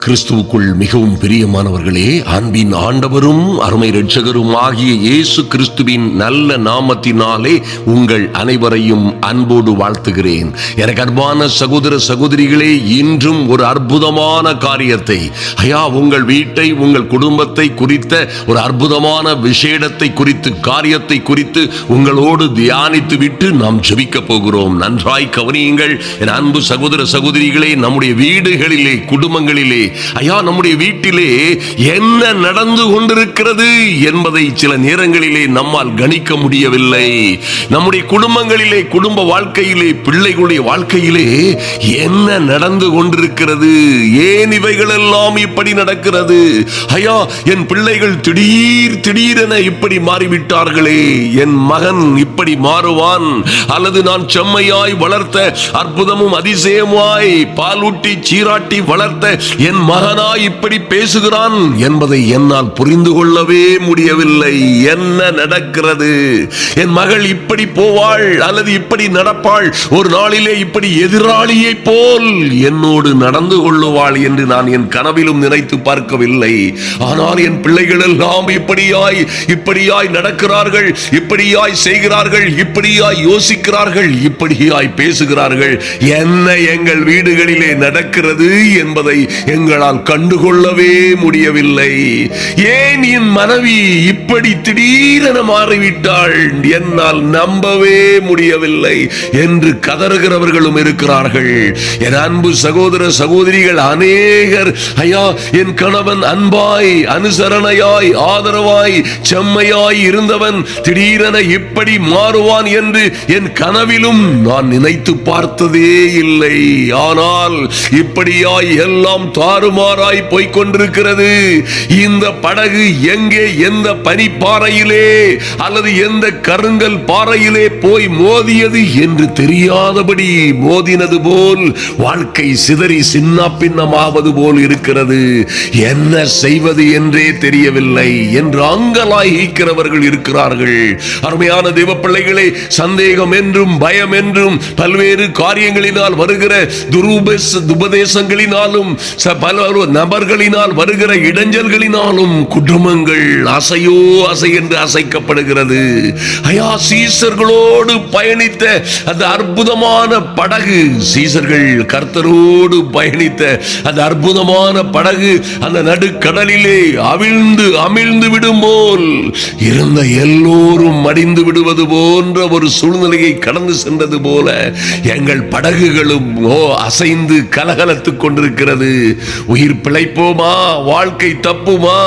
கிறிஸ்துவுக்குள் மிகவும் பிரியமானவர்களே, அன்பின் ஆண்டவரும் அருமை இரட்சகரும் ஆகிய இயேசு கிறிஸ்துவின் நல்ல நாமத்தினாலே உங்கள் அனைவரையும் அன்போடு வாழ்த்துகிறேன். எனக்கு அன்பான சகோதர சகோதரிகளே, இன்றும் ஒரு அற்புதமான காரியத்தை, உங்கள் வீட்டை, உங்கள் குடும்பத்தை குறித்த ஒரு அற்புதமான விசேடத்தை குறித்து, காரியத்தை குறித்து உங்களோடு தியானித்து விட்டு நாம் ஜெபிக்க போகிறோம். நன்றாய் கவனியுங்கள் என் அன்பு சகோதர சகோதரிகளே. நம்முடைய வீடுகளிலே, குடும்பங்களிலே, நம்முடைய வீட்டிலே என்ன நடந்து கொண்டிருக்கிறது என்பதை சில நேரங்களிலே நம்மால் கணிக்க முடியவில்லை. நம்முடைய குடும்பங்களிலே, குடும்ப வாழ்க்கையிலே, பிள்ளைகளுடைய வாழ்க்கையிலே என்ன நடந்து கொண்டிருக்கிறது, ஏன் இவைகள் எல்லாம் இப்படி நடக்கிறது? என் பிள்ளைகள் திடீரென இப்படி மாறிவிட்டார்களே, என் மகன் இப்படி மாறுவான், அல்லது நான் செம்மையாய் வளர்த்த, அற்புதமும் அதிசயமாய் பாலூட்டி சீராட்டி வளர்த்த என் மகனாய் இப்படி பேசுகிறான் என்பதை என்னால் புரிந்து கொள்ளவே முடியவில்லை. என்ன நடக்கிறது? என் மகள் இப்படி போவாள் அல்லது இப்படி நடப்பாள், ஒரு நாளிலே இப்படி எதிராளியை போல் என்னோடு நடந்து கொள்ளுவாள் என்று நான் என் கனவிலும் நினைத்து பார்க்கவில்லை. ஆனால் என் பிள்ளைகள் எல்லாம் இப்படியாய் நடக்கிறார்கள், இப்படியாய் செய்கிறார்கள், இப்படியாய் யோசிக்கிறார்கள், இப்படியாய் பேசுகிறார்கள். என்ன எங்கள் வீடுகளிலே நடக்கிறது என்பதை எங்களால் கண்டுகொள்ளவே முடியவில்லை. ஏன் என் மனைவி இப்படி திடீரென மாறிவிட்டாள், என்னால் நம்பவே முடியவில்லை என்று கதறுகிறவர்களும் இருக்கிறார்கள். என் அன்பு சகோதர சகோதரிகள் அநேகர், என் கணவன் அன்பாய், அனுசரணையாய், ஆதரவாய், செம்மையாய் இருந்தவன் திடீரென இப்படி மாறுவான் என்று என் கனவிலும் நான் நினைத்து பார்த்ததே இல்லை. ஆனால் இப்படியாய் எல்லாம் தாறுமாறாய் போய்கொண்டிருக்கிறது. இந்த படகு எங்கே, எந்த பனிப்பாறையிலே அல்லது எந்த கருங்கல் பாறையிலே போய் மோதியது என்று தெரியாதபடி மோதினது போல் வாழ்க்கை சிதறி சின்ன பின்னமாவது போல் இருக்கிறது. என்ன செய்வது என்றே தெரியவில்லை என்று அங்கலாய்க்கிறவர்கள் இருக்கிறார்கள். அருமையான தேவ பிள்ளைகளே, சந்தேகம் என்றும் பயம் என்றும் பல்வேறு காரியங்களினால் வருகிற துருபதேசங்களினாலும் பல நபர்களினால் வருகிற இடைஞ்சல்களினாலும் குடும்பங்கள் அசையோ அசை என்று அசைக்கப்படுகிறது. சீசர்களோடு பயணித்த அந்த அற்புதமான படகு, சீசர்கள் கர்த்தரோடு பயணித்த அந்த அற்புதமான படகு அந்த நடுக்கடலிலே அமிழ்ந்து விடும் போல் இருந்த எல்லோரும் மடிந்து விடுவது போன்ற ஒரு சூழ்நிலையை கடந்து சென்றது போல எங்கள் படகுகளும் அசைந்து கலகலத்துக் கொண்டிருக்கிறது. உயிர் பிழைப்போமா, வாழ்க்கை தப்புமா,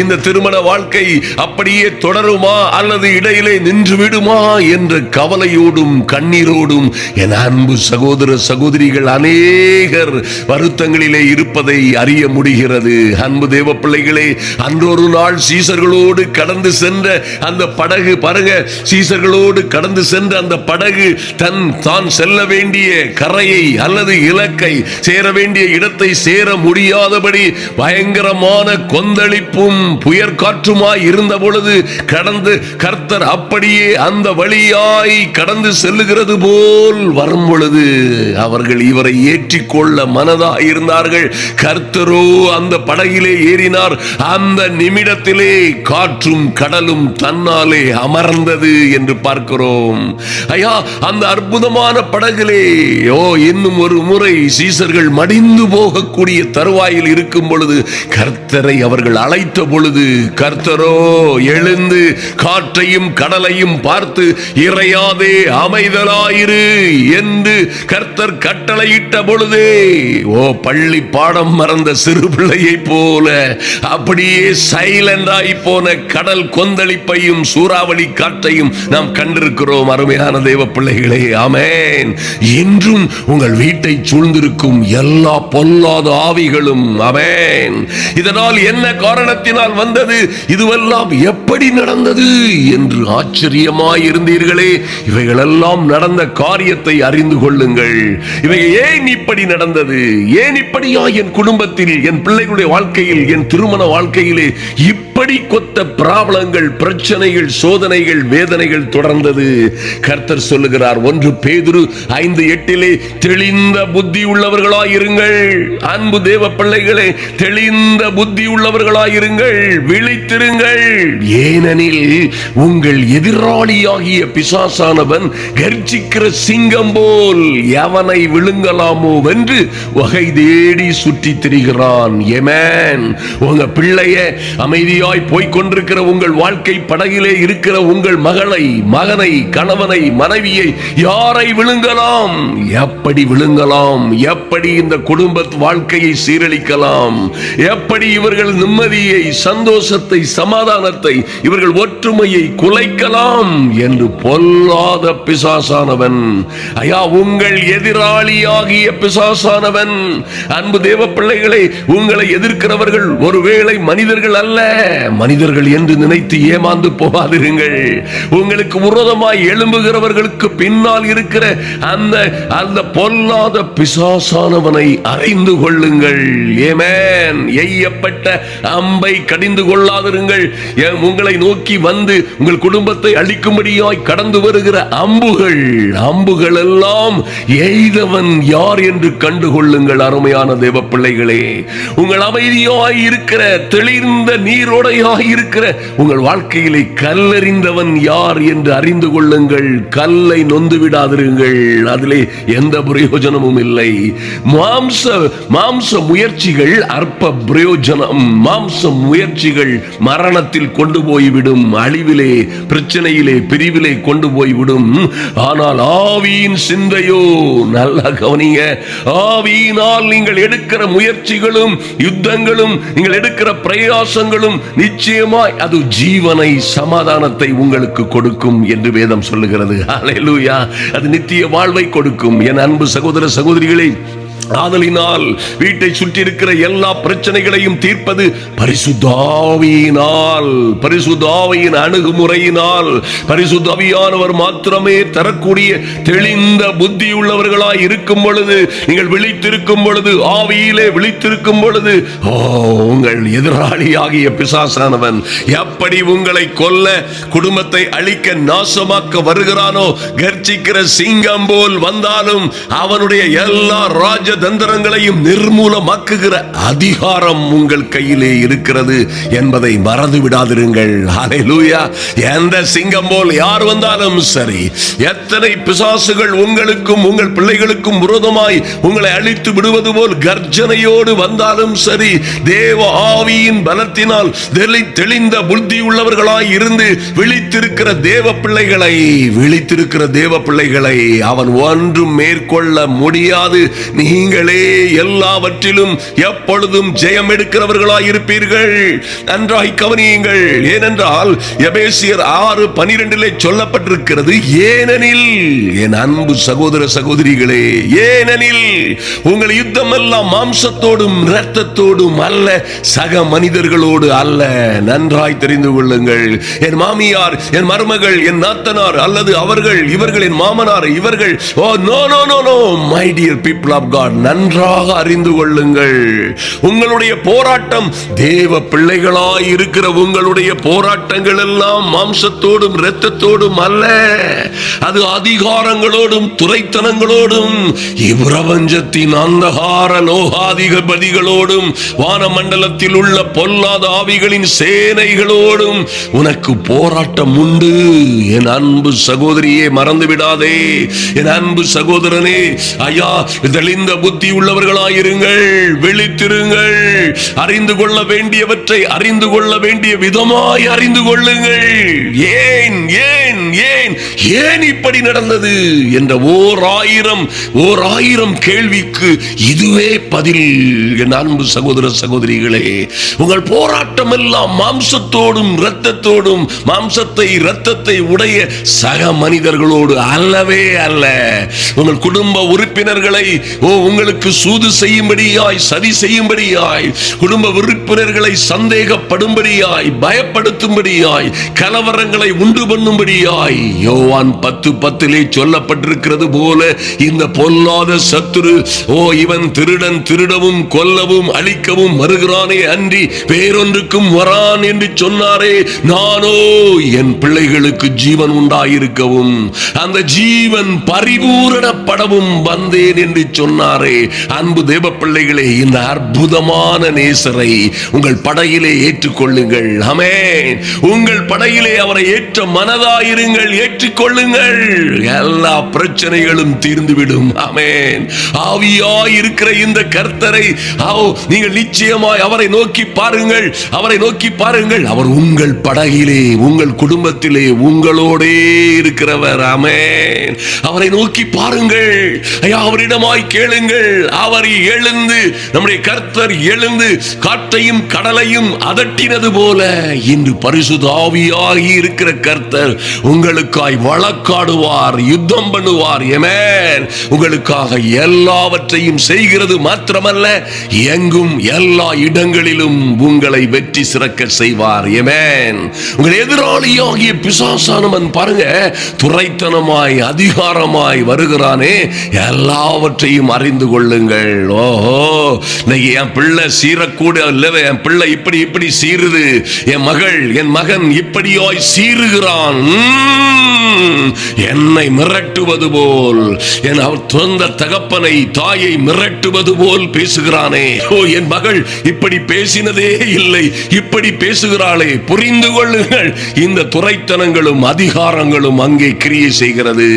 இந்த திருமண வாழ்க்கை அப்படியே தொடருமா அல்லது இடையிலே நின்று விடுமா என்ற கவலையோடும் கண்ணீரோடும் என் அன்பு சகோதர சகோதரிகள் அநேகர் வருத்தங்களிலே இருப்பதை அறிய முடிகிறது. அன்பு தேவ பிள்ளைகளே, அன்றொரு நாள் சீசர்களோடு கடந்து சென்ற அந்த படகு பாருங்க, சீசர்களோடு கடந்து சென்ற அந்த படகு தான் செல்ல வேண்டிய கரையை அல்லது இலக்கை, சேர வேண்டிய இடத்தை சேர முடியாதபடி பயங்கரமான கொந்தளிப்பும் புயற்காற்றுமாய் இருந்த பொழுது கடந்து கர்த்தர் அப்படியே அந்த வழியாய் கடந்து செல்லுகிறது போல் வரும் பொழுது அவர்கள் இவரை ஏற்றிக்கொள்ள மனதாய் இருந்தார்கள். கர்த்தரோ அந்த படகிலே ஏறினார். அந்த நிமிடத்திலே காற்றும் கடலும் தன்னாலே அமர்ந்தது என்று பார்க்கிறோம். அந்த அற்புதமான படகிலே இன்னும் ஒரு முறை சீசர்கள் மடிந்து போகக்கூடிய தருவாயில் இருக்கும் பொழுது கர்த்தரை அவர்கள் அழைத்த பொழுது கர்த்தரோ எழுந்து காற்றையும் கடலையும் பார்த்து இறையாதே அமைதலாயிரு என்று கர்த்தர் கட்டளையிட்ட பொழுதே பள்ளி பாடம் மறந்த சிறு பிள்ளையை போல அப்படியே சைலண்டாய் போன கடல் கொந்தளிப்பையும் சூறாவளி காற்றையும் நாம் கண்டிருக்கிறோம். அருமையான தேவ பிள்ளைகளே, ஆமென். இன்றும் உங்கள் வீட்டை சூழ்ந்திருக்கும் எல்லா பொல்லாத ஆவிகளும், ஆமென், இதனால் என்ன காரணத்தினால் வந்தது, இதுவெல்லாம் எப்படி நடந்தது என்று ஆச்சரியமாய் இருந்தீர்களே. இவைகளெல்லாம் நடந்த காரியத்தை அறிந்து கொள்ளுங்கள். இவைகள் ஏன் இப்படி நடந்தது, ஏன் இப்படியா என் குடும்பத்தில், என் பிள்ளைகளுடைய வாழ்க்கையில், என் திருமண வாழ்க்கையிலே இப்படி கொத்த பிராபலங்கள், பிரச்சனைகள், சோதனைகள், வேதனைகள் தொடர்ந்தது. கர்த்தர் சொல்லுகிறார் 1 பேதுரு 5:8 தெளிந்த புத்தி உள்ளவர்களாயிருங்கள். அன்பு தேவ பிள்ளைகளே, தெளிந்த புத்தி உள்ளவர்களாயிருங்கள், விழித்திருங்கள். ஏனெனில் உங்கள் எதிராளியாகிய பிசாசானவன் கர்ஜிக்கிற சிங்கம் போல் எவனை விழுங்கலாமோ வென்று வகை தேடி சுற்றி திரிகிறான். ஆமென். உங்க பிள்ளைய அமைதியாய் போய்கொண்டிருக்கிற உங்கள் வாழ்க்கை படகிலே இருக்கிற உங்கள் மகளை, மகனை, கணவனை, மனைவியை யாரை விழுங்கலாம்? எப்படி விழுங்கலாம்? எப்படி இந்த குடும்ப வாழ்க்கையை சீரழிக்கலாம்? எப்படி இவர்கள் நிம்மதியை, சந்தோஷத்தை, சமாதானத்தை, இவர்கள் ஒற்றுமையை குலைக்கலாம் என்று பொல்லாத பிசாசானவன், ஐயா உங்கள் எதிராளியாகிய பிசாசானவன். அன்பு தேவ பிள்ளைகளை, உங்களை எதிர்க்கிறவர்கள் ஒருவேளை மனிதர்கள் அல்ல. மனிதர்கள் என்று நினைத்து ஏமாந்து போகாதிருங்கள். உங்களுக்கு விரோதமாய் எழும்புகிறவர்களுக்கு பின்னால் இருக்கிற அந்த பொல்லாத பிசாசானவனை அறிந்து கொள்ளுங்கள். ஆமென். எய்யப்பட்ட அம்பை கடிந்து கொள்ளாதிருங்கள். உங்களை நோக்கி வந்து உங்கள் குடும்பத்தை அழிக்கும்படியாய் கடந்து வருகிற அம்புகள் எல்லாம் எய்தவன் யார் என்று கண்டுகொள்ளுங்கள். அருமையான தேவ பிள்ளைகளே, உங்கள் அமைதியாய் இருக்கிற, தெளிந்த நீரோடையாய் இருக்கிற உங்கள் வாழ்க்கையிலே கல்லறிந்தவன் யார் என்று அறிந்து கொள்ளுங்கள். கல்லை நொந்து விடாதிருங்கள். அதிலே எந்த பிரயோஜனமும் இல்லை. மாம்ச முயற்சிகள் அற்ப பிரயோஜனம். மாம்ச முயற்சிகள் மரணத்தில் கொண்டு போய்விடும், அழிவிலே, பிரச்சனையிலே, பிரிவிலே கொண்டு போய்விடும். ஆனால் ஆவியின் சிந்தையோ, நல்லா கவனிங்க, ஆவியினால் நீங்கள் எடுக்கிற முயற்சிகளும், யுத்தங்களும், நீங்கள் எடுக்கிற பிரயாசங்களும் நிச்சயமாய் அது ஜீவனை, சமாதானத்தை உங்களுக்கு கொடுக்கும் என்று வேதம் சொல்லுகிறது. ஹல்லேலூயா. அது நித்திய வாழ்வை கொடுக்கும். என் அன்பு சகோதர சகோதரிகளே, ஆதலினால் வீட்டை சுற்றி இருக்கிற எல்லா பிரச்சனைகளையும் தீர்ப்பது பரிசுத்த ஆவியினால், பரிசுத்த ஆவியின் அணுகுமுறையினால், பரிசுத்த ஆவியானவர் மாத்திரமே தரக்கூடிய தெளிந்த புத்தி உள்ளவர்களாய் இருக்கும் பொழுது, நீங்கள் விழித்திருக்கும் பொழுது, ஆவியிலே விழித்திருக்கும் பொழுது, உங்கள் எதிராளியாகிய பிசாசானவன் எப்படி உங்களை கொல்ல, குடும்பத்தை அழிக்க, நாசமாக்க வருகிறானோ, கர்ஜிக்கிற சிங்கம் போல் வந்தாலும் அவனுடைய எல்லா ராஜ தந்திரங்களையும் நிர்மூலமாக்குகிற அதிகாரம் உங்கள் கையிலே இருக்கிறது என்பதை மறந்து விடாதிருங்கள். ஹல்லேலூயா. எந்த சிங்கம் போல் யார் வந்தாலும் சரி, எத்தனை பிசாசுகள் உங்களுக்கும் உங்கள் பிள்ளைகளுக்கும் விரோதமாய் உங்களை அழித்து விடுவது போல் கர்ஜனையோடு வந்தாலும் சரி, தேவ ஆவியின் பலத்தினால் தெளிந்த புத்தி உள்ளவர்களாய் இருந்து விழித்திருக்கிற தேவ பிள்ளைகளை அவன் ஒன்றும் மேற்கொள்ள முடியாது. நீங்களே எல்லாவற்றிலும் எப்பொழுதும் ஜெயம் எடுக்கிறவர்களாய் இருப்பீர்கள். நன்றாய் கவனியுங்கள். ஏனென்றால் எபேசியர் 6:12 சொல்லப்பட்டிருக்கிறது, ஏனெனில், என் அன்பு சகோதர சகோதரிகளே, ஏனெனில் உங்கள் யுத்தம் எல்லாம் மாம்சத்தோடும் இரத்தத்தோடும் அல்ல, சக மனிதர்களோடு அல்ல. நன்றாய் தெரிந்து கொள்ளுங்கள். என் மாமியார், என் மருமகள், என் நாத்தனார் அல்லது அவர்கள், இவர்கள், என் மாமனார், இவர்கள், no my dear people of God, நன்றாக அறிந்து கொள்ளுங்கள். உங்களுடைய போராட்டம், தேவ பிள்ளைகளாய் இருக்கிற உங்களுடைய போராட்டங்கள் எல்லாம் மாம்சத்தோடும் இரத்தத்தோடும் அல்ல, அது அதிகாரங்களோடும் துரைத்தனங்களோடும் இப்பிரபஞ்சத்தின் அந்தகார லோகாதிபதிகளோடும் வானமண்டலத்தில் உள்ள பொல்லாத ஆவிகளின் சேனைகளோடும் உனக்கு போராட்டம் உண்டு. என் அன்பு சகோதரியே, மறந்து விடாதே. என் அன்பு சகோதரனே, ஐயா, தெளிந்த புத்தி உள்ளவர்களாயிருங்கள், விழித்திருங்கள். அறிந்து கொள்ள வேண்டியவற்றை அறிந்து கொள்ள வேண்டிய விதமாய் அறிந்து கொள்ளுங்கள். ஏன் ஏன் ஏன் ஏன் இப்படி நடந்தது என்ற ஓர் ஆயிரம் கேள்விக்கு இதுவே பதில். என் அன்பு சகோதர சகோதரிகளே, உங்கள் போராட்டம் எல்லாம் மாம்சத்தோடும் இரத்தத்தோடும், மாம்சத்தை இரத்தத்தை உடைய சக மனிதர்களோடு அல்லவே அல்ல. உங்கள் குடும்ப உறுப்பினர்களை உங்களுக்கு சூது செய்யும்படியாய், சதி செய்யும்படியாய், குடும்ப உறுப்பினர்களை சந்தேகப்படும்படியாய், பயப்படுத்தும்படியாய், கலவரங்களை உண்டு பண்ணும்படியாய், யோவான் 10:10 சொல்லப்பட்டிருக்கிறது போல இந்த பொல்லாத சத்துரு, இவன் திருடன், திருடவும் கொல்லவும் அழிக்கவும் வருகிறானே அன்றி வேறொன்றுக்கும் வரான் என்று சொன்னாரே, நானோ என் பிள்ளைகளுக்கு ஜீவன் உண்டாயிருக்கவும் அந்த ஜீவன் பரிபூரணப்படவும் வந்தேன் என்று சொன்னாரே. அன்பு தேவ பிள்ளைகளே, இந்த அற்புதமான நேசரை உங்கள் படையிலே ஏற்றுக்கொள்ளுங்கள். ஆமென். உங்கள் படையிலே அவரை ஏற்ற மனதாயிருங்கள், ஏற்றுக்கொள்ளுங்கள். எல்லா பிரச்சனைகளும் தீர்ந்துவிடும். ஆமென். ஆவியாய் இருக்கிற இந்த கர்த்தரை நீங்கள் நிச்சயமாய் அவரை நோக்கி பாருங்கள், அவரை நோக்கி பாருங்கள். அவர் உங்கள் படகிலே, உங்கள் குடும்பத்திலே உங்களோடே இருக்கிறவர். ஆமென். அவரை நோக்கி பாருங்கள், அவரிடமாய் கேளுங்கள். அவர் எழுந்து, நம்முடைய கர்த்தர் எழுந்து காற்றையும் கடலையும் அதட்டினது போல இன்று பரிசுத்த ஆவியாகி இருக்கிற கர்த்தர் உங்களுக்காய் வழக்காடுவார், யுத்தம் பண்ணுவார். ஆமென். உங்களுக்காக எல்லாவற்றையும் செய்கிறது மாத்திரமல்ல, எங்கும் எல்லா இடங்களிலும் உங்களை வெற்றி சிறக்க செய்வார். ஆமென். உங்கள் எதிராளியாகிய பிசாசானவன் பாருங்க, துரைத்தனமாய் அதிகாரமாய் வருகிறானே, எல்லாவற்றையும் அறிந்து கொள்ளுங்கள். ஓஹோ, இன்னைக்கு என் பிள்ளை சீரக்கூட இல்ல, என் பிள்ளை இப்படி இப்படி சீருது, என் மகள் என் மகன் இப்படியாய் சீருகிறான், என்னை மிரட்டுவது போல், என் சொந்த தகப்பனை தாயை மிரட்டுவது போல் பேசுகிறானே. என் மகள் இப்படி பேசினதே இல்லை, இப்படி பேசுகிறாளே. புரிந்து கொள்ளுங்கள், இந்த துரைத்தனங்களும் அதிகாரங்களும் அங்கே கிரியை செய்கிறது.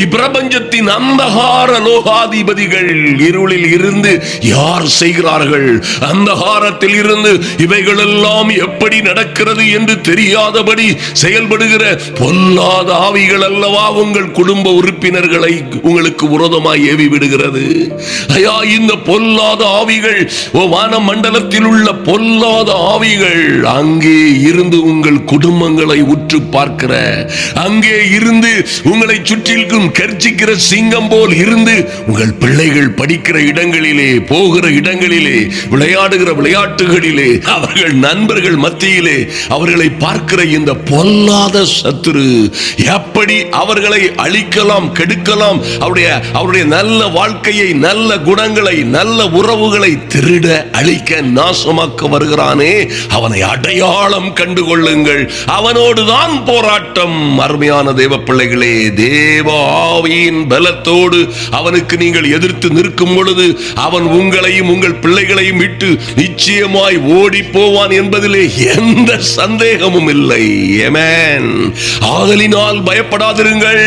இப்பிரபஞ்சத்தின் அந்தகார லோகாதிபதிகள் இருளில் இருந்து யார் செய்கிறார்கள்? அந்தகாரத்தில் இருந்து இவைகள் எல்லாம் எப்படி நடக்கிறது என்று தெரியாதபடி செயல்படுகிற பொல்லாத ஆவிகள் அல்லவா உங்கள் குடும்ப உறுப்பினர்களை உங்களுக்கு விரோதமாய் ஏவி விடுகிறது. ஐயா, இந்த பொல்லாத ஆவிகள், வான மண்டலத்தில் உள்ள பொல்லாத ஆவிகள் அங்கே இருந்து உங்கள் குடும்பங்களை உற்று பார்க்கிற, அங்கே இருந்து உங்களை சுற்றிலும் கர்ச்சிக்கிற சிங்கம் போல் இருந்து உங்கள் பிள்ளைகள் படிக்கிற இடங்களிலே, போகிற இடங்களிலே, விளையாடுகிற விளையாட்டுகளிலே, அவர்கள் நண்பர்கள் மத்தியிலே அவர்களை பார்க்கிற இந்த பொல்லாத சத்துரு எப்படி அவர்களை அழிக்கலாம், கெடுக்கலாம், அவருடைய நல்ல வாழ்க்கையை, நல்ல குணங்களை, நல்ல உறவுகளை திருட, அழிக்க, நாசமாக்க வருகிறானே, அவனை அடையாளம் கண்டுகொள்ளுங்கள். அவனோடுதான் போராட்டம். அருமையான தேவ பிள்ளைகளே, தேவ ஆவியின் பலத்தோடு அவனுக்கு நீங்கள் எதிர்த்து நிற்கும் பொழுது அவன் உங்களையும் உங்கள் பிள்ளைகளையும் விட்டு நிச்சயமாய் ஓடி போவான் என்பதிலே எந்த சந்தேகமும் இல்லை. ஆமென். ஆதலினால் பயப்படாதிருங்கள்.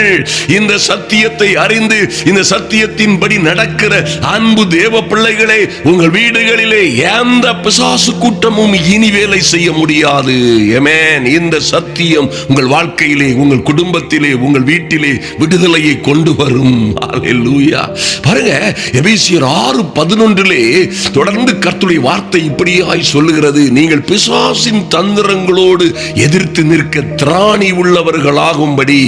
இந்த சத்தியத்தை அறிந்து இந்த சத்தியத்தின்படி நடக்கிற அன்பு தேவ பிள்ளைகளே, உங்கள் வீடுகளிலே எந்த பிசாசு கூட்டமும் இனி வேலை செய்ய முடியாது. ஆமென். இந்த சத்தியம் உங்கள் வாழ்க்கையிலே, உங்கள் குடும்பத்திலே, உங்கள் வீட்டிலே விடுதலையை கொண்டு வரும். ஹல்லேலூயா. பாருங்க, எபேசியர் 6:11 தொடர்ந்து கர்த்தருடைய வார்த்தை இப்படியாய் சொல்லுகிறது, நீங்கள் பிசாசின் தந்திரங்களோடு எதிர்த்து நிற்க திராணி உள்ளவர்களாகும்படி.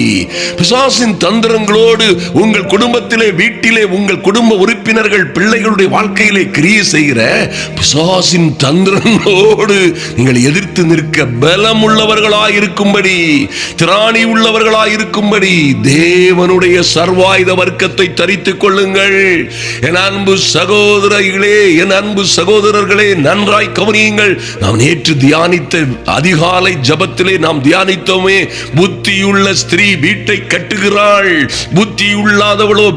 பிசாசின் தந்திரங்களோடு உங்கள் குடும்பத்திலே, வீட்டிலே, உங்கள் குடும்ப உறுப்பினர்கள், பிள்ளைகளுடைய வாழ்க்கையிலே கிரியை செய்கிற பிசாசின் தந்திரங்களோடு நீங்கள் எதிர்த்து நிற்க பலம் உள்ளவர்களாயிருக்கும்படி, திராணி உள்ளவர்களாயிருக்கும்படி தேவனுடைய சர்வாயுத வர்க்கத்தை தரித்துக் கொள்ளுங்கள். என் அன்பு சகோதரர்களே, என் அன்பு சகோதரர்களே, நன்றாய் கவனியுங்கள். நாம் நேற்று தியானித்த அதிகாலை ஜபத்திலே நாம் தியானித்தோமே, புத்தியுள்ள ஸ்திரீ வீட்டை கட்டுகிறாள், புத்தியுள்ளாதவளோ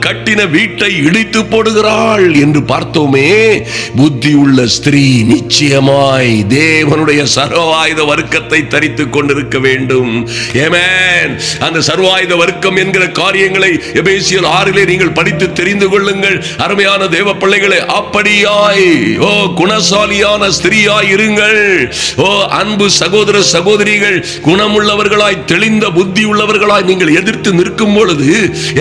கட்டின வீட்டை இடித்து போடுகிறாள் என்று பார்த்தோமே. புத்தியுள்ள ஸ்திரீ நிச்சயமாய் தேவனுடைய சர்வாயுத வர்க்கத்தை தரித்துக் கொண்டிருக்க வேண்டும். ஆமென். அந்த சர்வாயுத வர்க்கம் என்கிற காரியங்களை எபேசியர் 6 நீங்கள் படித்து தெரிந்து கொள்ளுங்கள். அருமையான தேவ பிள்ளைகளே, அப்படியாய் குணசாலியான ஸ்திரீயாய் இருங்கள். அன்பு சகோதர சகோதரிகள், குணமுள்ளவர்களாய், தெளிந்த புத்தி உள்ளவர்களாய் நீங்கள் எதிர்த்து நிற்கும் பொழுது,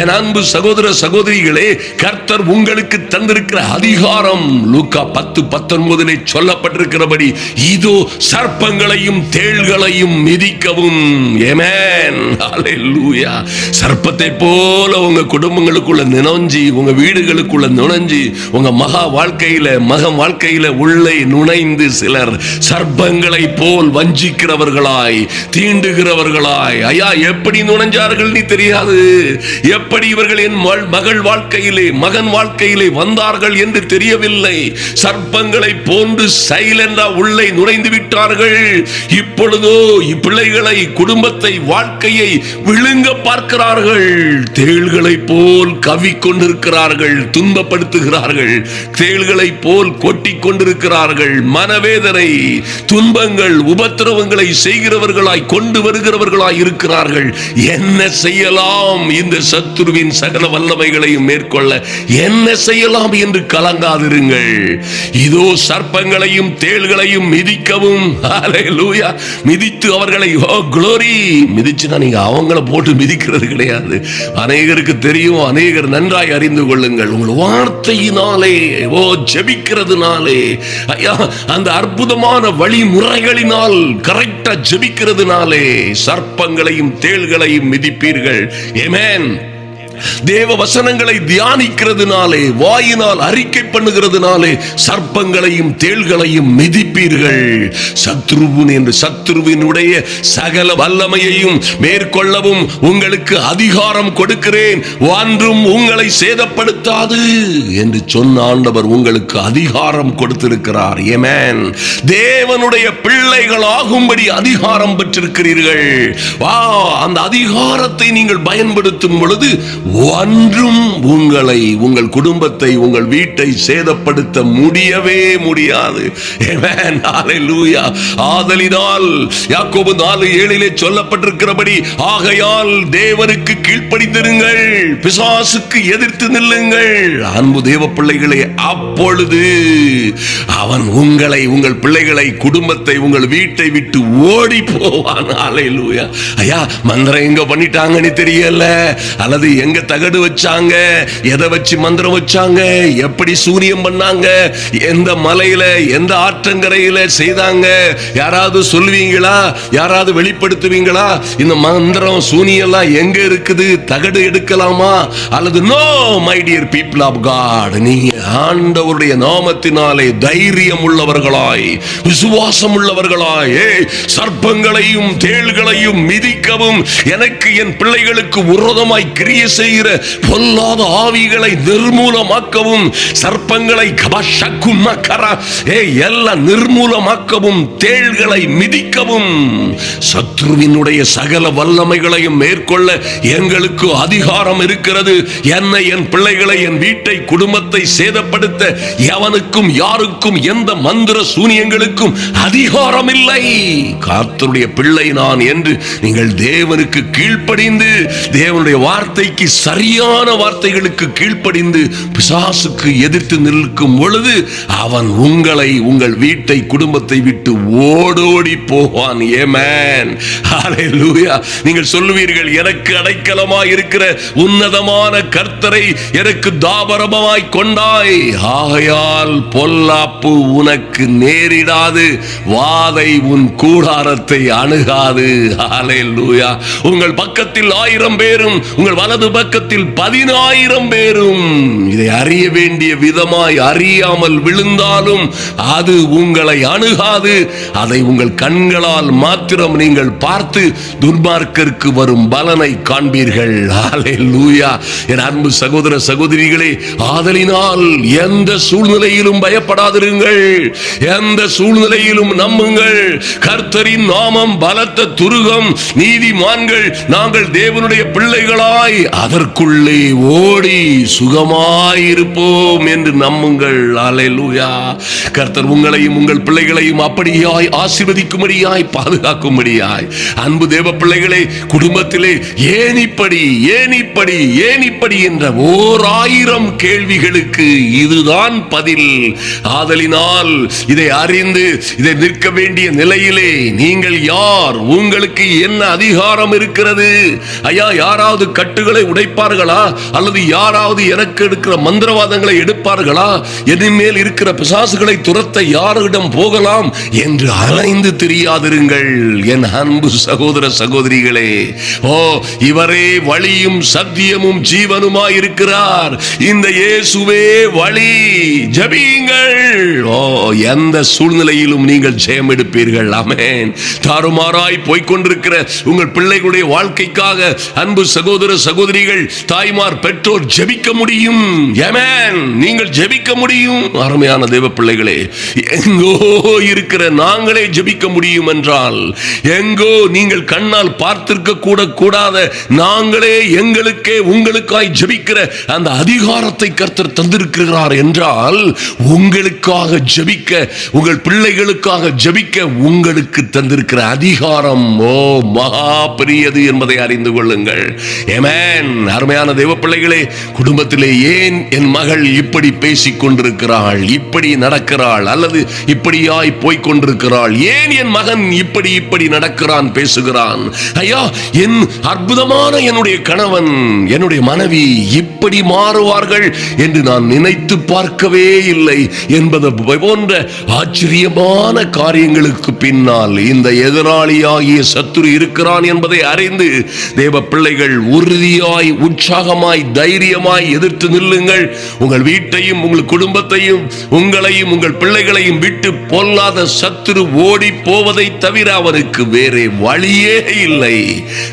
என் அன்பு சகோதர சகோதரிகளே, கர்த்தர் உங்களுக்கு தந்திருக்கிற அதிகாரம் லூக்கா 10:19 சொல்லப்பட்டிருக்கிறபடி, இதோ சர்ப்பங்களையும் தேள்களையும் மிதிக்கவும். ஆமென். ஹல்லேலூயா. சர்ப்பத்தை போல உங்க குடும்பங்களுக்குள்ள நினைஞ்சி உங்க உங்க வீடுகளுக்குள்ள நுழைஞ்சு உங்க மகா வாழ்க்கையில மகன் வாழ்க்கையில உள்ளே நுழைந்து சிலர் சர்ப்பங்களை போல் வஞ்சிக்கிறவர்களாய் தீண்டுகிறவர்களாய் ஐயா எப்படி நுழைஞ்சார்கள் நீ தெரியாது. எப்படி இவர்கள் என் மகள் வாழ்க்கையிலே மகன் வாழ்க்கையிலே வந்தார்கள் என்று தெரியவில்லை. சர்ப்பங்களை போன்று சைலண்டா உள்ளே நுழைந்து விட்டார்கள். இப்பொழுதோ பிள்ளைகளை குடும்பத்தை வாழ்க்கையை விழுங்க பார்க்கிறார்கள். தேள்களை போல் கவ்விக்கொண்டிருக்கிறார்கள், துன்பப்படுத்துகிறார்கள். தேள்களை போல் கொட்டி கொண்டிருக்கிறார்கள். மனவேதனை துன்பங்கள் உபத்திரவங்களை செய்கிறவர்களாய் கொண்டு வருகிறவர்களாய் இருக்கிறார்கள். என்ன செய்யலாம்? இந்த சத்துருவின் சகல வல்லமைகளையும் மேற்கொள்ள என்ன செய்யலாம் என்று கலங்காதிருங்கள். இதோ சர்ப்பங்களையும் தேள்களையும் மிதிக்கவும் ஹல்லேலூயா மிதித்து அவர்களை குளோரி மிதிச்சுனா நீங்க அவங்கள போட்டு மிதிக்கிறது கிடையாது. அநேகருக்கு தெரியும், அநேகர் நன்றாய் அறிந்து கொள்ளுங்கள். உங்கள் வார்த்தையினாலே ஜெபிக்கிறதுனாலே ஐயா அந்த அற்புதமான வழிமுறைகளினால் கரெக்டா ஜெபிக்கிறதுனாலே சர்ப்பங்களையும் தேள்களையும் மிதிப்பீர்கள். ஆமென். தேவ வசனங்களை தியானிக்கிறதுனாலே வாயினால் அறிக்கை பண்ணுகிறதுனாலே சர்ப்பங்களையும் தேள்களையும் மிதிப்பீர்கள். சத்ருவினுடைய சகல வல்லமையையும் மேற்கொள்ளவும் உங்களுக்கு அதிகாரம் கொடுக்கிறேன், ஒன்றும் உங்களை சேதப்படுத்தாது என்று சொன்ன ஆண்டவர் உங்களுக்கு அதிகாரம் கொடுத்திருக்கிறார். ஆமென். தேவனுடைய பிள்ளைகள் ஆகும்படி அதிகாரம் பெற்றிருக்கிறீர்கள். அந்த அதிகாரத்தை நீங்கள் பயன்படுத்தும் பொழுது ஒன்றும் உங்களை உங்கள் குடும்பத்தை உங்கள் வீட்டை சேதப்படுத்த முடியவே முடியாது. ஆமென். ஹல்லேலூயா. ஆதலினால் யாக்கோபு 4:7 சொல்லப்பட்டிருக்கிறபடி ஆகையால் தேவனுக்கு கீழ்ப்படிந்திருங்கள், பிசாசுக்கு எதிர்த்து நில்லுங்கள். அன்பு தேவ பிள்ளைகளே, அப்பொழுது அவன் உங்களை உங்கள் பிள்ளைகளை குடும்பத்தை உங்கள் வீட்டை விட்டு ஓடி போவான். ஹல்லேலூயா. ஐயா மந்திரம் எங்க பண்ணிட்டாங்கன்னு தெரியல, அல்லது எங்க தகடு வச்சாங்க, எதை வச்சு மந்திரம் வச்சாங்க, எப்படி சூனியம் பண்ணாங்க, எந்த மலையில எந்த ஆற்றங்கரையில செய்தாங்க, யாராவது சொல்லுவீங்களா? யாராவது வெளிப்படுத்துவீங்களா? இந்த மந்திரம் சூனியெல்லாம் எங்க இருக்குது? தகடு எடுக்கலாமா? அல்லது no my dear people of God, நீங்க ஆண்டவருடைய நாமத்தினாலே தைரியம் உள்ளவர்களாய் விசுவாசம் உள்ளவர்களாய் சர்ப்பங்களையும் தேள்களையும் மிதிக்கவும் எனக்கு என் பிள்ளைகளுக்கு விரோதமாய் கிரியை செய்கிற பொல்லாத ஆவிகளை நிர்மூலமாக்கவும் சர்ப்பங்களை எல்லாம் நிர்மூலமாக்கவும் தேள்களை மிதிக்கவும் சத்ருவினுடைய சகல வல்லமைகளையும் மேற்கொள்ள எங்களுக்கு அதிகாரம் இருக்கிறது. என்னை என் பிள்ளைகளை என் வீட்டை குடும்பத்தை சேதப்படுத்த எவனுக்கும் யாருக்கும் எந்த மந்திர சூனியங்களுக்கும் அதிகாரம் இல்லை. கர்த்தருடைய பிள்ளை நான் என்று நீங்கள் தேவனுக்கு கீழ்ப்படிந்து தேவனுடைய வார்த்தைக்கு சரியான வார்த்தைகளுக்கு கீழ்ப்படிந்து பிசாசுக்கு எதிர்த்து நிற்கும் பொழுது அவன் உங்களை உங்கள் வீட்டை குடும்பத்தை விட்டு ஓடோடி போவான். ஆமென். ஹல்லேலூயா. நீங்கள் சொல்லுவீர்கள், எனக்கு அடைக்கலமாய் இருக்கிற உன்னதமான கர்த்தரை எனக்கு தாபரமாய் கொண்டாய், ஆகையால் பொல்லாப்பு உனக்கு நேரிடாது, வாதை உன் கூடாரத்தை அணுகாது. ஹல்லேலூயா. உங்கள் பக்கத்தில் 1000 பேரும் உங்கள் வலது பக்கத்தில் 10,000 பேரும் இதை அறிய வேண்டிய விதமாய் அறியாமல் விழுந்தாலும் அது உங்களை அணுகாது. அதை உங்கள் கண்களால் மாத்திரம் நீங்கள் பார்த்து துன்மார்க்கருக்கு வரும் பலனை காண்பீர்கள். ஹல்லேலூயா. என் அன்பு சகோதர சகோதரிகளே, ஆதலினால் எந்த சூழ்நிலையிலும் பயப்படாதிருங்கள், எந்த சூழ்நிலையிலும் நம்புங்கள். கர்த்தரின் நாமம் பலத்த துருகம், நீதிமான்கள் நாங்கள் தேவனுடைய பிள்ளைகளாய் அதற்குள்ளே ஓடி சுகமாயிருப்போம் என்று நம்புங்கள். அல்லேலூயா. கர்த்தர் உங்களையும் உங்கள் பிள்ளைகளையும் அப்படியாய் ஆசீர்வதிக்கும்படியாய் பாதுகாக்கும்படியாய் அன்பு தேவ பிள்ளைகளே, குடும்பத்திலே ஏன் இப்படி ஏன் இப்படி ஏன் இப்படி என்ற 1000 கேள்விகளுக்கு இதுதான் பதில். ஆதலினால் இதை அறிந்து இதை நிற்க வேண்டிய நிலையிலே நீங்கள் யார், உங்களுக்கு என்ன அதிகாரம் இருக்கிறது? ஐயா, யாராவது கட்டுகளை உடைத்து வளைப்பார்களா? அல்லது யாராவது எனக்கு எடுக்கிற மந்திரவாதங்களை எடுப்பார்களா? என் மேல் இருக்கிற பிசாசுகளை துரத்த யாரிடம் போகலாம் என்று அலைந்து தெரியாதிருங்கள் என் அன்பு சகோதர சகோதரிகளே. ஓ, இவரே வழியும் சத்தியமும் ஜீவனுமாய் இருக்கிறார். இந்த இயேசுவே வழி. ஜெபியுங்கள். ஓ, எந்த சூழ்நிலையிலும் நீங்கள் ஜெயம் எடுப்பீர்கள். ஆமென். தாறுமாறாய் போய்கொண்டிருக்கிற உங்கள் பிள்ளைகளுடைய வாழ்க்கைக்காக அன்பு சகோதர சகோதரிகள், தாய்மார், பெற்றோர் ஜெபிக்க முடியும். ஆமென். நீங்கள் ஜெபிக்க முடியும். அருமையான தேவ பிள்ளைகளே, எங்கோ இருக்கிற நாங்களே ஜெபிக்க முடியும் என்றால், எங்கோ நீங்கள் கண்ணால் பார்த்திருக்க கூட கூடாத நாங்களே எங்களுக்கே உங்களுக்காய் ஜெபிக்கிற அந்த அதிகாரத்தை கர்த்தர் தந்திருக்கிறார் என்றால், உங்களுக்காக ஜெபிக்க, உங்கள் பிள்ளைகளுக்காக ஜெபிக்க உங்களுக்கு தந்திருக்கிற அதிகாரம் ஓ மகா பெரியது என்பதை அறிந்து கொள்ளுங்கள். ஆமென். அருமையான தேவ பிள்ளைகளே, குடும்பத்திலே ஏன் என் மகள் இப்படி பேசிக் கொண்டிருக்கிறாள், இப்படி நடக்கிறாள், அல்லது இப்படியாய் போய்க் கொண்டிருக்கிறாள், ஏன் என் மகன் இப்படி நடக்கிறான், பேசுகிறான், ஐயா என் அற்புதமான என்னுடைய கணவன், என்னுடைய மனைவி இப்படி மாறுவார்கள் என்று நான் நினைத்து பார்க்கவே இல்லை என்பது போன்ற ஆச்சரியமான காரியங்களுக்கு பின்னால் இந்த எதிராளியாகிய சத்துரு இருக்கிறான் என்பதை அறிந்து தேவ பிள்ளைகள் உறுதியாய், உற்சாகமாய், தைரியமாய் எதிர்த்து நில்லுங்கள். உங்கள் வீட்டையும், உங்கள் குடும்பத்தையும், உங்களையும், உங்கள் பிள்ளைகளையும் விட்டு பொல்லாத சத்துரு ஓடி போவதை தவிர அவனுக்கு வேறே வழியே இல்லை.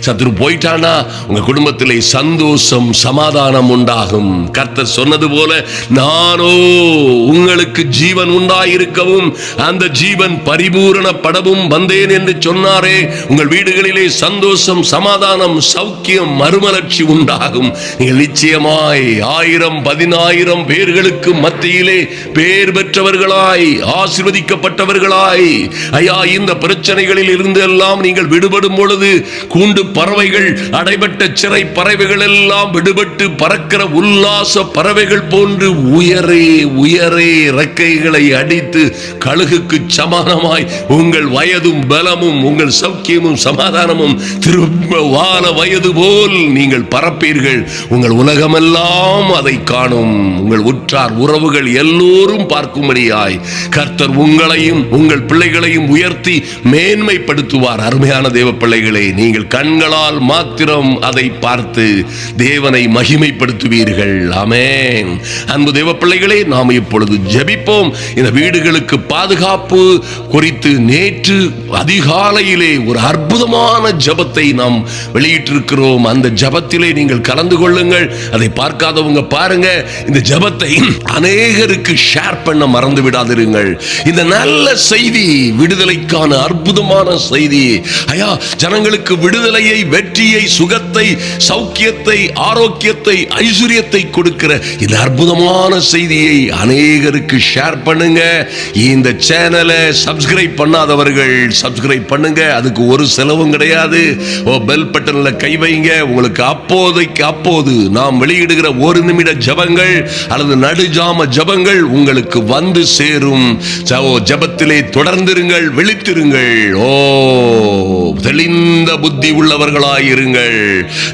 சத்துரு போயிட்டானா உங்க குடும்பத்திலே சந்தோஷம், சமாதானம் உண்டாகும். கர்த்தர் சொன்னது போல, நானோ உங்களுக்கு ஜீவன் உண்டாயிருக்கவும் அந்த ஜீவன் பரிபூரணப்படவும் வந்தேன் என்று சொன்னாரே. உங்கள் வீடுகளிலே சந்தோஷம், சமாதானம், சௌக்கியம், மறுமலர்ச்சி உண்டாகும். நீங்கள் நிச்சயமாய் 1000 10,000 பேர்களுக்கு மத்தியிலே பேர் பெற்றவர்களாய், ஆசீர்வதிக்கப்பட்டவர்களாய், ஐயா இந்த பிரச்சனைகளில் இருந்து எல்லாம் நீங்கள் விடுபடும் பொழுது, கூண்டு பறவைகள், அடைபட்ட சிறை பறவைகள் எல்லாம் விடுபட்டு பறக்கிற உல்லாச பறவைகள் போன்று உயரே உயரே இறக்கைகளை அடித்து கழுகுக்கு சமானமாய் உங்கள் வயதும் பலமும், உங்கள் சௌக்கியமும் சமாதானமும் திரும்ப வாழ வயது போல் நீங்கள் பறப்பீர்கள். உங்கள் உலகமெல்லாம் அதை காணும். உங்கள் உற்றார் உறவுகள் எல்லோரும் பார்க்கும்படியாய் கர்த்தர் உங்களையும் உங்கள் பிள்ளைகளையும் உயர்த்தி மேன்மைப்படுத்துவார். அருமையான தேவ பிள்ளைகளே, நீங்கள் கண்களால் மாத்திரம் அதை பார்த்து தேவனை மகிமைப்படுத்துவீர்கள். ஆமென். அன்பு தேவ பிள்ளைகளே, நாம் இப்பொழுது ஜெபிப்போம். இந்த வீடுகளுக்கு பாதுகாப்பு குறித்து நேற்று அதிகாலையிலே ஒரு அற்புதமான ஜெபத்தை நாம் வெளியிட்டிருக்கிறோம். அந்த ஜெபத்திலே நீங்கள் கலந்து கொள்ளுங்கள். அதை பார்க்காதவங்க பாருங்க. இந்த ஜெபத்தை அநேகருக்கு ஷேர் பண்ண மறந்து விடாதிருங்கள். இந்த நல்ல செய்தி, விடுதலைக்கான அற்புதமான செய்தி, ஐயா ஜனங்களுக்கு விடுதலையை, வெற்றியை, சுகத்தை, சௌக்கியத்தை, ஆரோக்கியத்தை, ஐஸ்வர்யத்தை கொடுக்கிற இந்த அற்புதமான செய்தியை அநேகருக்கு ஷேர் பண்ணுங்க. இந்த சேனலை சப்ஸ்கிரைப் பண்ணாதவர்கள் சப்ஸ்கிரைப் பண்ணுங்க. அதுக்கு ஒரு செலவும் கிடையாது. பெல் பட்டன்ல கை வைங்க. உங்களுக்கு அப்போதைக்கு அப்போது நாம் வெளியிடுகிற 1 நிமிட ஜெபங்கள் அல்லது நடுஜாம ஜெபங்கள் உங்களுக்கு வந்து சேரும். ஜெபத்திலே தொடர்ந்திருங்கள், விழித்திருங்கள். ஓ, தெளிந்த புத்தி உள்ளவர்களாயிருங்கள்.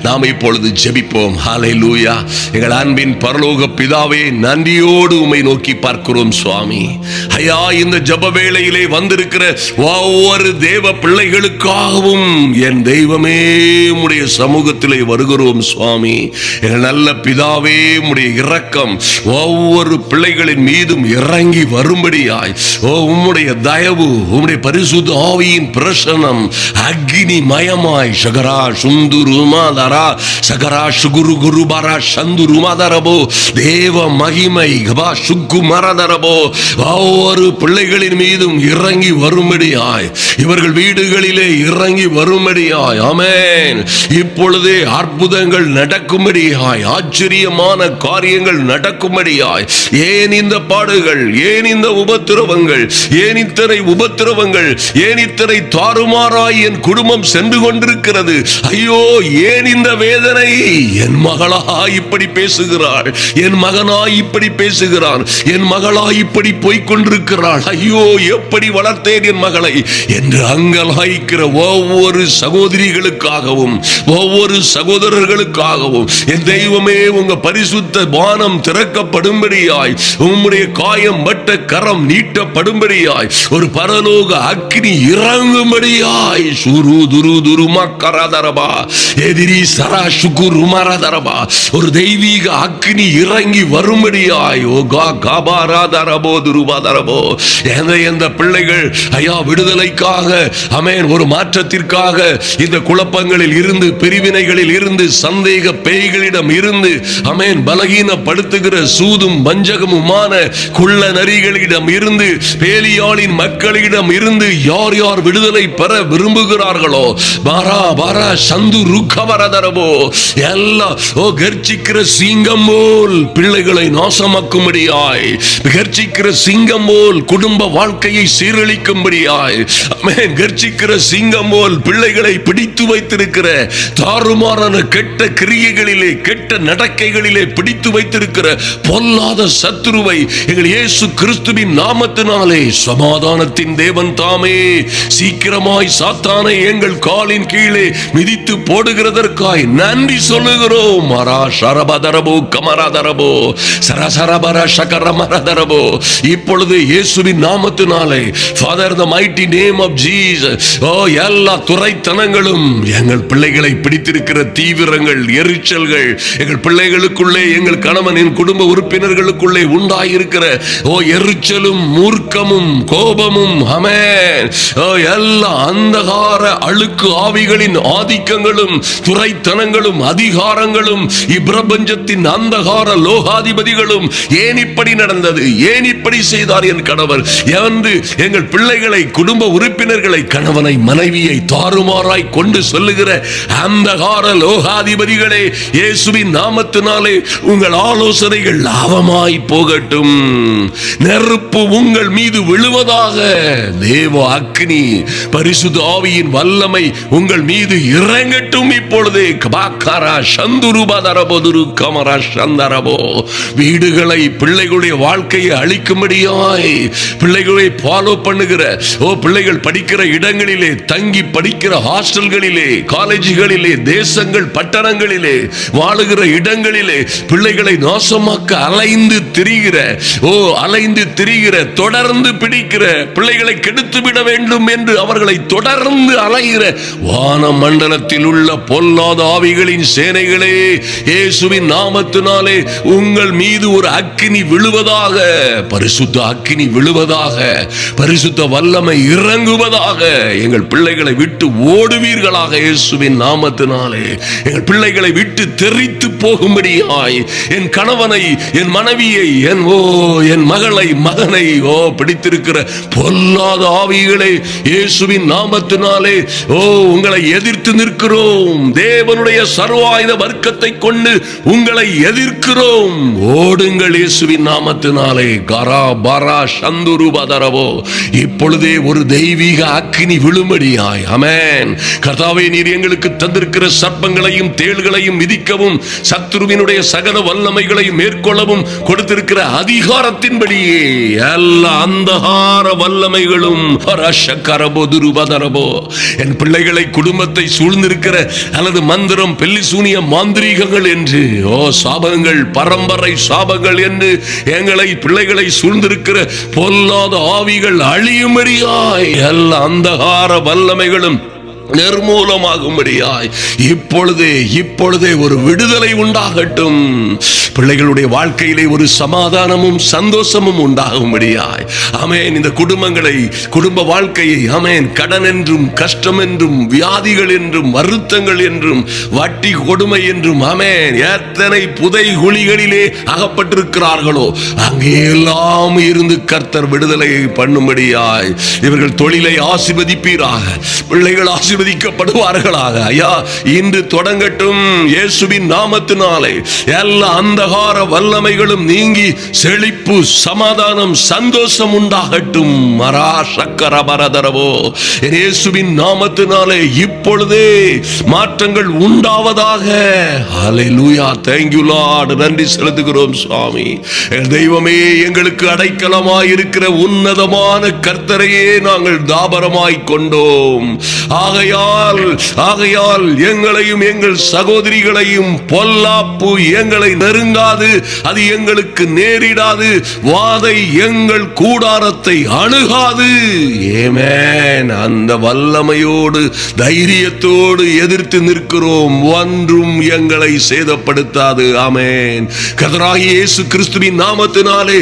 நாம் இப்பொழுது ஜெபிப்போம். ஹல்லேலூயா. எங்கள் அன்பின் பரலோக பிதாவே, நன்றியோடு உம்மை நோக்கி பார்க்கிறோம் சுவாமி. ஐயா, இந்த ஜெப வேளையிலே வந்திருக்கிற ஒவ்வொரு தேவ பிள்ளைகளுக்காகவும் என் தெய்வமே உம்முடைய சமூகத்திலே வருகிறோம் சுவாமி. எங்கள் நல்ல பிதாவே, உம்முடைய இரக்கம் ஒவ்வொரு பிள்ளைகளின் மீதும் இறங்கி வரும்படியாய், ஓ உம்முடைய தயவு, உம்முடைய பரிசுத்த ஆவியின் பிரசன்னம் அக்னி மயமாய் சகரா சுந்துருமாதரா சகரா சுகுரு குருபரா சந்துருமாதரபோ தேவ மகிமை கபா சுக்கு மரதரபோ ஒவ்வொரு பிள்ளைகளின் மீதும் இறங்கி வரும்படியாய், இவர்கள் வீடுகளிலே இறங்கி வரும்படியாய். ஆமென். இப்பொழுதே அற்புதங்கள் நடக்கும்படியாய், ஆச்சரியமான காரியங்கள் நடக்கும்படியாய். ஏன் இந்த பாடுகள், ஏன் இந்த உபத்திரவங்கள், ஏன் இத்தனை உபத்திரவங்கள், ஏன் இத்தனை தாறுமாறாய் என் குடும்பம் சென்று கொண்டிருக்கிறது, ஐயோ ஏன் இந்த வேதனை, என் மகளா இப்படி பேசுகிறாள், என் மகனா இப்படி பேசுகிறான், என் மகளா இப்படி போய்கொண்டிருக்கிறாள், ஐயோ எப்படி வளர்த்தேன் என் மகளை என்று அங்கலாய்க்கிற ஒவ்வொரு சகோதரிகளுக்காகவும் ஒவ்வொரு சகோதரர்களுக்காகவும் என் தெய்வமே உங்க பரிசுத்த வானம் திறக்கப்படும்படியாய் உம்முடைய காயம் பட்ட கரம் நீட்டப்படும்படியாய் ஒரு பரலோக அக்கினி இறங்கும்படியாய் சுரு துரு துருமா கரதரபா எதிரி சரா சுகுரு மரதரபா ஒரு தெய்வீக அக்கினி இறங்கி வரும்படியாய் ஓ கா காபாராதரபோ துருபாதரபோ எந்த பிள்ளைகள் ஐயா விடுதலைக்காக ஆமென் ஒரு மாற்றத்திற்காக இந்த குழப்பங்களில் இருந்து பிரிவினைகளில் இருந்து சந்தேக பேய்களிடம் இருந்து ஆமென் பலகீனப்படுத்துகிற சூதும் வஞ்சகமுமான குள்ள நரிகளிடம் இருந்து பேலியாளின் மக்களிடம் இருந்து யார் யார் விடுதலை பெற விரும்புகிறார்களோ பாரா பாரா சந்து ருக்கவரதரபோ எல்லாம் ஓ கர்ச்சிக்கிற சிங்கம் போல் பிள்ளைகளை நாசமாக்கும்படியாய் கர்ச்சிக்கிற சிங்கம் போல் குடும்ப வாழ்க்கையை சீரழிக்கும்படியாய் ஆமென் கர்ச்சிக்கிற சிங்கம் போல் பிள்ளைகளை பிடித்து வைத்திருக்கிற தாறுமாறான கெட்ட கிரியைகளிலே கெட்ட நடக்கைகளிலே பிடித்து வைத்திருக்கிற பொல்லாத சத்துருவை எங்கள் இயேசு கிறிஸ்துவின் நாமத்தினாலே சமாதானத்தின் தேவன் தாமே சீக்கிரமாய் சாத்தானை எங்கள் காலின் கீழே மிதித்து போடுகிறதற்காய் நன்றி சொல்லுகிறோம். மரா ஷரபதரபோ கமரதரபோ சரசரபர ஷகரமரதரபோ இப்பொழுது இயேசுவின் நாமத்தினாலே father the mighty name of Jesus ஓ எல்லா துரைத்தனங்களும் எங்கள் பிள்ளைகளை பிடித்திருக்கிற தீவிரங்கள் எரிச்சல்கள் எங்கள் பிள்ளைகளுக்குள்ளே எங்கள் கணவனின் குடும்ப உறுப்பினர்களுக்குள்ளே உண்டாயிருக்கிற ஓ எரிச்சலும் மூர்க்கமும் கோபமும் ஆமென் ஓ எல்லா அந்தகார அழுக்கு ஆவிகளின் ஆதிக்கங்களும் துரைத்தனங்களும் அதிகாரங்களும் இப்பிரபஞ்சத்தின் அந்தகார லோகாதிபதிகளும் ஏன் இப்படி நடந்தது ஏன் இப்படி செய்தார் என் கணவர் என்று எங்கள் பிள்ளைகளை குடும்ப உறுப்பினர்களை கணவனை மனைவியை தாறுமாறாய் கொண்டு சொல்லுகிற அந்தகார லோகாதிபதிகளே இயேசுவின் நாமத்தினாலே உங்கள் ஆலோசனைகள் லாபமாய் போகட்டும். நெருப்பு உங்கள் மீது விழுவதாக. தேவ அக்னி பரிசுத்த ஆவியின் வல்லமை உங்கள் மீது இறங்கட்டும் இப்பொழுதே. வீடுகளை பிள்ளைகளுடைய வாழ்க்கையை அழிக்கும்படியாய் பிள்ளைகளை ஃபாலோ பண்ணுகிற பிள்ளைகள் படிக்கிற இடங்களிலே தங்கி படிக்கிற ஹாஸ்டல்களிலே காலேஜுகளிலே தேசங்கள் பட்டணங்களிலே வாழுகிற இடங்களிலே பிள்ளைகளை நாசமாக்க அலைந்து திரிகிற தொடர்ந்து பிடிக்கிற பிள்ளைகளை கெடுத்து விட வேண்டும் என்று அவர்களை தொடர்ந்து அலைகிற வான மண்டலத்தில் உள்ள பொல்லாத ஆவிகளின் சேனைகளே இயேசுவின் நாமத்தினாலே உங்கள் மீது ஒரு அக்கினி விழுவதாக. பரிசுத்த அக்கினி விழுவதாக. பரிசுத்த வல்லமை இறங்குவதாக. எங்கள் பிள்ளைகளை விட்டு ஓடுவீர்களாக இயேசுவின் நாமத்தினாலே. எங்கள் பிள்ளைகளை விட்டு தெரித்து போகும்படியாய் என் கணவனை என் மனைவியை என் மகளை மகனை பிடித்திருக்கிற பொல்லாத ஆவிகளை இயேசுவின் நாமத்தினாலே உங்களை எதிர்த்து நிற்கிறோம். தேவனுடைய சர்வாயுத வர்க்கத்தை கொண்டு உங்களை எதிர்க்கிறோம். ஓடுங்கள் இயேசுவின் நாமத்தினாலே. கரா பரா சந்துரு பதரவோ இப்பொழுதே ஒரு தெய்வீக அக்கினி விழும்படியாய். ஆமென். கர்த்தாவே, நீர் எங்களுக்கு தந்திருக்கிற சர்ப்பங்களையும் தேள்களையும் மிதிக்கவும் சத்துருவினுடைய சகல வல்லமைகளையும் மேற்கொள்ளவும் கொடுத்திருக்கிற அதிகாரத்தின்படியே எல்லா அந்தகார வல்லமைகளும் என் பிள்ளைகளை குடும்பத்தை சூழ்ந்திருக்கிற அல்லது மந்திரம் பெல்லி சூனிய மாந்திரீகங்கள் என்று சாபங்கள் பரம்பரை சாபங்கள் என்று எங்களை பிள்ளைகளை சூழ்ந்திருக்கிற பொல்லாத ஆவிகள் அழியும்படியாய் எல்லா அந்தகார வல்லமைகளும் நிர்மூலமாகும்படியாய் இப்பொழுதே ஒரு விடுதலை உண்டாகட்டும். பிள்ளைகளுடைய வாழ்க்கையிலே ஒரு சமாதானமும் சந்தோஷமும் உண்டாகும்படியாய். ஆமென். இந்த குடும்ப வாழ்க்கையை ஆமென் கடன் என்றும் கஷ்டம் என்றும் வியாதிகள் என்றும் வருத்தங்கள் என்றும் வட்டி கொடுமை என்றும் ஆமென் எத்தனை புதை குழிகளிலே அகப்பட்டிருக்கிறார்களோ அங்கே எல்லாம் இருந்து கர்த்தர் விடுதலை பண்ணும்படியாய் இவர்கள் தொழிலை ஆசீர்வதிப்பீராக. பிள்ளைகள் ஆசீர்வதிக்கப்படுவார்களாக. ஐயா, இன்று தொடங்கட்டும் இயேசுவின் நாமத்தினாலே. எல்லா அந்தகார வல்லமைகளும் நீங்கி செழிப்பு, சமாதானம், சந்தோஷம் உண்டாகட்டும். மரா சக்கர பரதரவோ இயேசுவின் நாமத்தினாலே இப்பொழுதே மாற்றங்கள் உண்டாவதாக. ஹல்லேலூயா. Thank you Lord. நன்றி செலுத்துகிறோம் சுவாமி. தெய்வமே, எங்களுக்கு அடைக்கலமாய் இருக்கிற உன்னதமான கர்த்தரையே நாங்கள் தாபரமாய் கொண்டோம். ஆகையால் எங்களையும் எங்கள் சகோதரிகளையும் பொல்லாப்பு எங்களை நெருங்காது, அது எங்களுக்கு நேரிடாது. வாதை எங்கள் கூடாரத்தை அணுகாது. ஆமென். அந்த வல்லமையோடு தைரியத்தோடு எதிர்த்து நிற்கிறோம். ஒன்றும் எங்களை சேதப்படுத்தாது. ஆமென். கர்த்தராகிய இயேசு கிறிஸ்துவின் நாமத்தினாலே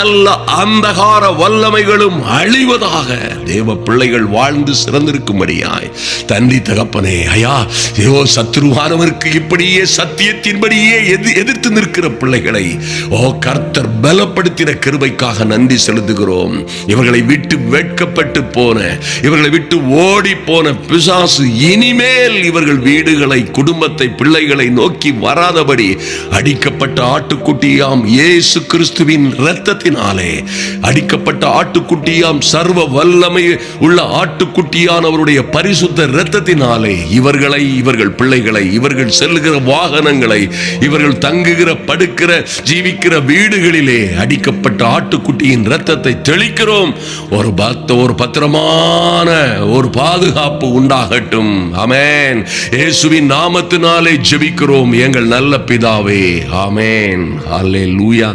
எல்லா அந்தகார வல்லமைகளும் அழிவதாக. தேவ பிள்ளைகள் வாழ்ந்து சிறந்திருக்கும்படியாய் தந்தி தகப்பனே, ஐயா, சத்துருவானவருக்கு இப்படியே சத்தியத்தின்படியே எதிர்த்து நிற்கிற பிள்ளைகளை கர்த்தர் பலப்படுத்தின கிருபைக்காக நன்றி செலுத்துகிறோம். இவர்களை விட்டு வெட்கப்பட்டு போன, இவர்களை விட்டு ஓடி போன பிசாசு இனிமேல் இவர்கள் வீடுகளை, குடும்பத்தை, பிள்ளைகளை நோக்கி வராதபடி அடிக்கப்பட்ட ஆட்டுக்குட்டியாம் இயேசு கிறிஸ்துவின் இரத்தத்தினாலே, அடிக்கப்பட்ட ஆட்டுக்குட்டியாம் சர்வ வல்லமை உள்ள ஆட்டுக்குட்டியானவருடைய பரிசுத்த இரத்தத்தினாலே இவர்களை, இவர்கள் பிள்ளைகளை, இவர்கள் செல்லுகிற வாகனங்களை, இவர்கள் தங்குகிற, படுக்கிற, ஜீவிக்கிற வீடுகளிலே அடிக்கப்பட்ட ஆட்டுக்குட்டியின் இரத்தத்தை தெளிக்கிறோம். ஒரு பத்திரமான ஒரு பாதுகாப்பு உண்டாகட்டும். ஆமென். இயேசுவின் நாமத்தினாலே ஜெபிக்கிறோம் எங்கள் நல்ல பிதாவே. ஆமென். ஹல்லேலூயா.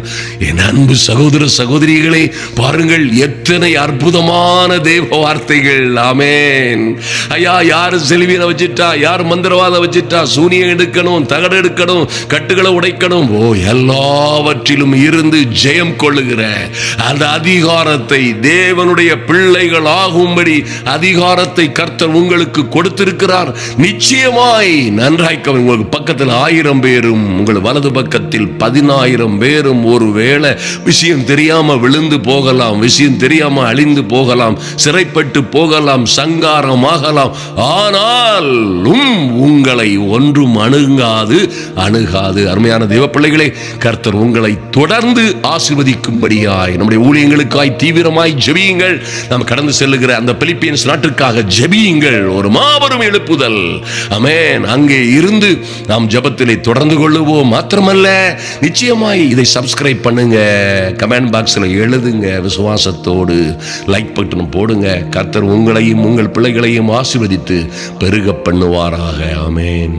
என் அன்பு சகோதர சகோதரிகளே, பாருங்கள் எத்தனை அற்புதமான தேவ வார்த்தைகள். ஆமென். ஐயா, யாரு செல்வியனை வச்சிட்டா, யார் மந்திரவாத வச்சிட்டா, சூனியம் எடுக்கணும், தகடு எடுக்கணும், கட்டுகளை உடைக்கணும், எல்லாவற்றிலும் இருந்து ஜெயம் கொள்ளுகிற அந்த அதிகாரத்தை, தேவனுடைய பிள்ளைகள் ஆகும்படி அதிகாரத்தை கர்த்தர் உங்களுக்கு கொடுத்திருக்கிறார். நிச்சயமாய் நன்றாய் உங்களுக்கு பக்கத்தில் 1000 பேரும், உங்கள் வலது பக்கத்தில் 10,000 பேரும் ஒருவேளை விஷயம் தெரியாம விழுந்து போகலாம், விஷயம் தெரியாம அழிந்து போகலாம், சிறைப்பட்டு போகலாம், சங்காரமாகலாம். ஆனாலும் உங்களை ஒன்றும் அணுகாது. அருமையான தேவ பிள்ளைகளே, கர்த்தர் உங்களை தொடர்ந்து ஆசீர்வதிக்கும்படியாய் நம்முடைய ஊழியங்களுக்காய் தீவிரமாய் ஜெபியுங்கள். நாம் கடந்து செல்லுகிற அந்த பிலிப்பீன்ஸ் நாட்டிற்காக ஜெபியுங்கள். ஒரு மாபெரும் எழுப்புதல். ஆமென். அங்கே இருந்து நாம் ஜெபத்திலே தொடர்ந்து கொள்ளுவோம். மாத்திரமல்ல, நிச்சயமாய் இதை சப்ஸ்கிரைப் பண்ணுங்க, கமெண்ட் பாக்ஸ்ல எழுதுங்க, விசுவாசத்தோடு லைக் பட்டன் போடுங்க. கர்த்தர் உங்களையும் உங்கள் பிள்ளைகளையும் ஆசீர்வதித்து பெருக பண்ணுவாராக. ஆமென்.